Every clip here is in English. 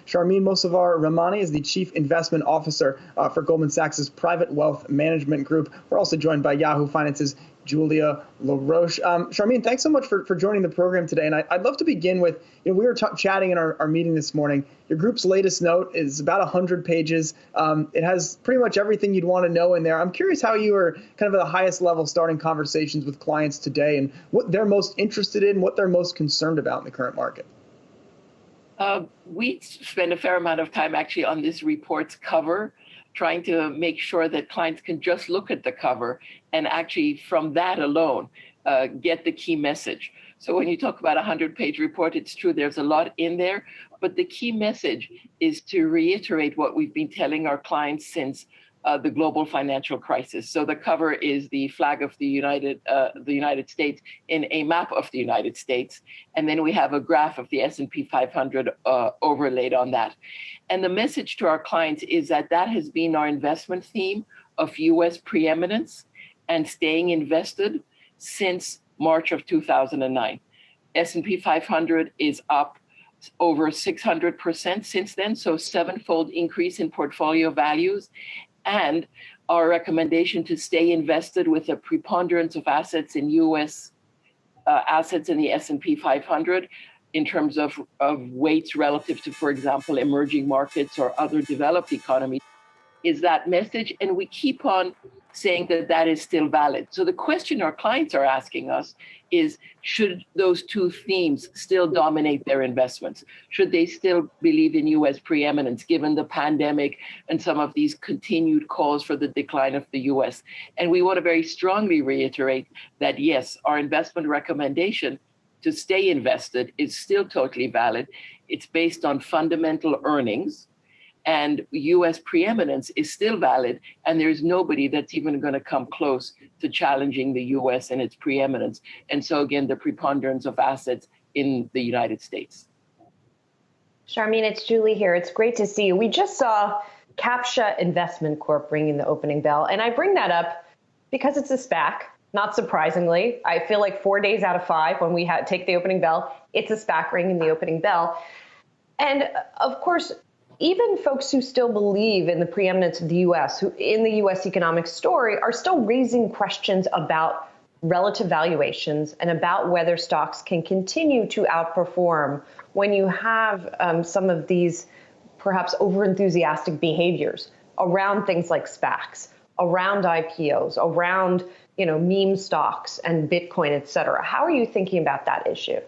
Sharmin Mossavar-Rahmani is the Chief Investment Officer for Goldman Sachs' Private Wealth Management Group. We're also joined by Yahoo Finance's Julia LaRoche. Sharmin, thanks so much for joining the program today. And I'd love to begin with, we were chatting in our meeting this morning. Your group's latest note is about 100 pages. It has pretty much everything you'd want to know in there. I'm curious how you are kind of at the highest level starting conversations with clients today and what they're most interested in, what they're most concerned about in the current market. We spend a fair amount of time actually on this report's cover, trying to make sure that clients can just look at the cover and actually from that alone get the key message. So when you talk about a 100-page report, it's true there's a lot in there, but the key message is to reiterate what we've been telling our clients since the global financial crisis. So the cover is the flag of the United States in a map of the United States. And then we have a graph of the S&P 500 overlaid on that. And the message to our clients is that that has been our investment theme of US preeminence and staying invested since March of 2009. S&P 500 is up over 600% since then, so sevenfold increase in portfolio values. And our recommendation to stay invested with a preponderance of assets in U.S. Assets in the S&P 500 in terms of weights relative to, for example, emerging markets or other developed economies is that message. And we keep on saying that that is still valid. So the question our clients are asking us is, should those two themes still dominate their investments? Should they still believe in U.S. preeminence given the pandemic and some of these continued calls for the decline of the U.S.? And we want to very strongly reiterate that, yes, our investment recommendation to stay invested is still totally valid. It's based on fundamental earnings. And U.S. preeminence is still valid, and there's nobody that's even going to come close to challenging the U.S. and its preeminence. And so, again, the preponderance of assets in the United States. Sharmin, it's Julie here. It's great to see you. We just saw Capsha Investment Corp ringing the opening bell, and I bring that up because it's a SPAC. Not surprisingly, I feel like 4 days out of 5 when we take the opening bell, it's a SPAC ringing the opening bell. And of course, even folks who still believe in the preeminence of the U.S., who in the U.S. economic story, are still raising questions about relative valuations and about whether stocks can continue to outperform when you have some of these perhaps overenthusiastic behaviors around things like SPACs, around IPOs, around meme stocks and Bitcoin, et cetera. How are you thinking about that issue?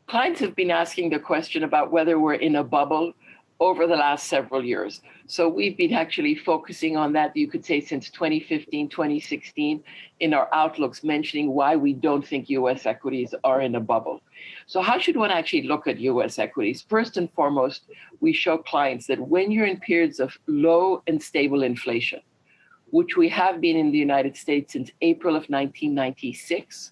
Clients have been asking the question about whether we're in a bubble over the last several years. So we've been actually focusing on that, you could say, since 2015, 2016, in our outlooks, mentioning why we don't think U.S. equities are in a bubble. So how should one actually look at U.S. equities? First and foremost, we show clients that when you're in periods of low and stable inflation, which we have been in the United States since April of 1996,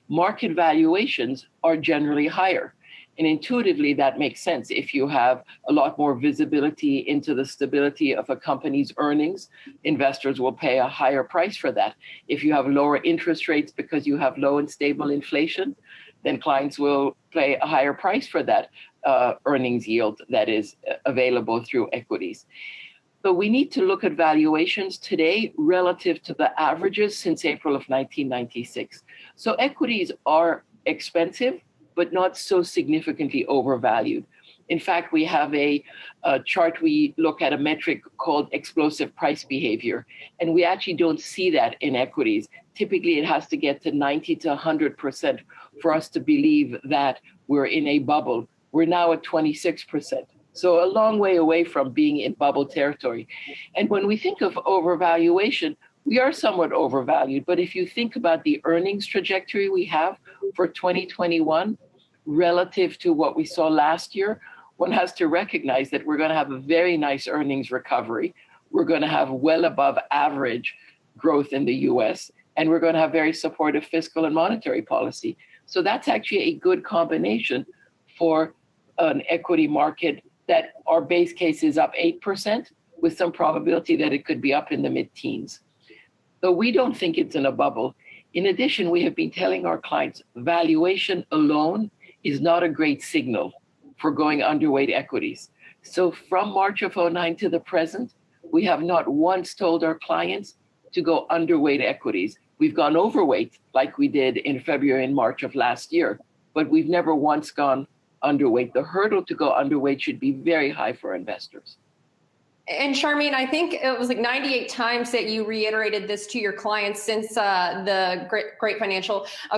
market valuations are generally higher. And intuitively, that makes sense. If you have a lot more visibility into the stability of a company's earnings, investors will pay a higher price for that. If you have lower interest rates because you have low and stable inflation, then clients will pay a higher price for that earnings yield that is available through equities. So we need to look at valuations today relative to the averages since April of 1996. So equities are expensive, but not so significantly overvalued. In fact, we have a chart, we look at a metric called explosive price behavior, and we actually don't see that in equities. Typically, it has to get to 90 to 100% for us to believe that we're in a bubble. We're now at 26%. So a long way away from being in bubble territory. And when we think of overvaluation, we are somewhat overvalued. But if you think about the earnings trajectory we have for 2021 relative to what we saw last year, one has to recognize that we're going to have a very nice earnings recovery. We're going to have well above average growth in the US, and we're going to have very supportive fiscal and monetary policy. So that's actually a good combination for an equity market that our base case is up 8% with some probability that it could be up in the mid-teens. So we don't think it's in a bubble. In addition, we have been telling our clients valuation alone is not a great signal for going underweight equities. So from March of '09 to the present, we have not once told our clients to go underweight equities. We've gone overweight like we did in February and March of last year, but we've never once gone underweight. The hurdle to go underweight should be very high for investors. And Sharmin, I think it was like 98 times that you reiterated this to your clients since the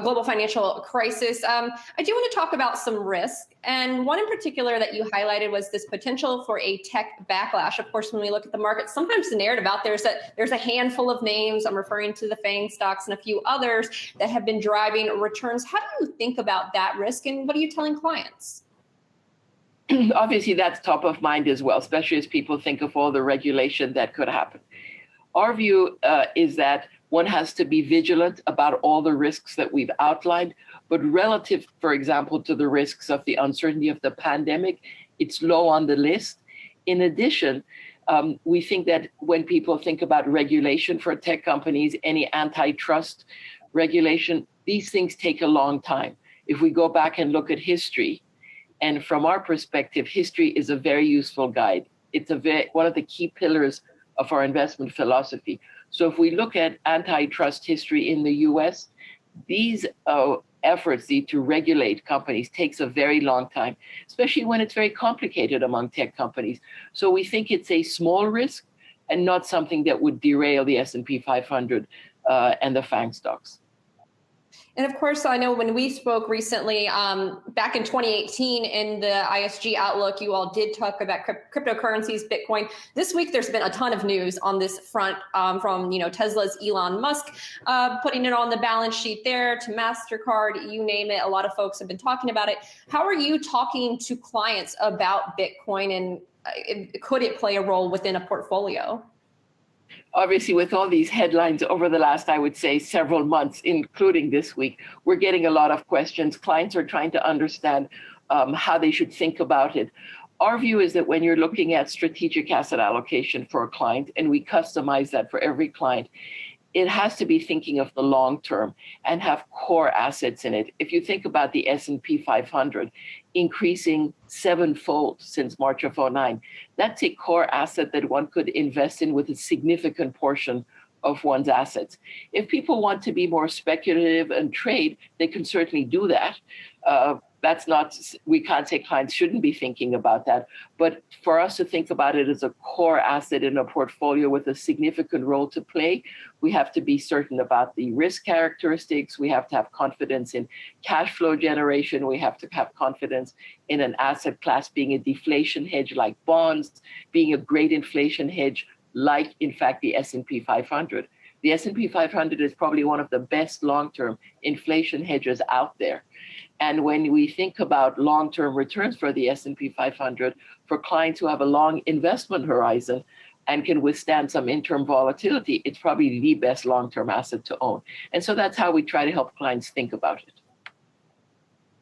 global financial crisis. I do want to talk about some risk. And one in particular that you highlighted was this potential for a tech backlash. Of course, when we look at the market, sometimes the narrative out there is that there's a handful of names, I'm referring to the FANG stocks and a few others, that have been driving returns. How do you think about that risk, and what are you telling clients? Obviously, that's top of mind as well, especially as people think of all the regulation that could happen. Our view is that one has to be vigilant about all the risks that we've outlined, but relative, for example, to the risks of the uncertainty of the pandemic, it's low on the list. In addition, we think that when people think about regulation for tech companies, any antitrust regulation, these things take a long time. If we go back and look at history, and from our perspective, history is a very useful guide. It's one of the key pillars of our investment philosophy. So if we look at antitrust history in the US, these efforts to regulate companies takes a very long time, especially when it's very complicated among tech companies. So we think it's a small risk and not something that would derail the S&P 500 and the FANG stocks. And of course, I know when we spoke recently, back in 2018 in the ISG Outlook, you all did talk about cryptocurrencies, Bitcoin. This week, there's been a ton of news on this front from Tesla's Elon Musk putting it on the balance sheet there, to MasterCard, you name it. A lot of folks have been talking about it. How are you talking to clients about Bitcoin, and could it play a role within a portfolio? Obviously, with all these headlines over the last, I would say, several months, including this week, we're getting a lot of questions. Clients are trying to understand how they should think about it. Our view is that when you're looking at strategic asset allocation for a client, and we customize that for every client, it has to be thinking of the long term and have core assets in it. If you think about the S&P 500 increasing 7-fold since March of '09, that's a core asset that one could invest in with a significant portion of one's assets. If people want to be more speculative and trade, they can certainly do that. We can't say clients shouldn't be thinking about that, but for us to think about it as a core asset in a portfolio with a significant role to play, we have to be certain about the risk characteristics. We have to have confidence in cash flow generation. We have to have confidence in an asset class being a deflation hedge like bonds, being a great inflation hedge like, in fact, the S&P 500. The S&P 500 is probably one of the best long-term inflation hedges out there. And when we think about long-term returns for the S&P 500, for clients who have a long investment horizon and can withstand some interim volatility, it's probably the best long-term asset to own. And so that's how we try to help clients think about it.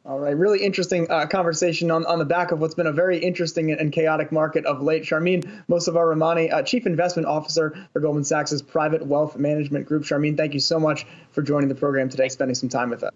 All right, really interesting conversation on the back of what's been a very interesting and chaotic market of late. Sharmin Mossavar-Rahmani, Chief Investment Officer for Goldman Sachs' Private Wealth Management Group. Sharmin, thank you so much for joining the program today, spending some time with us.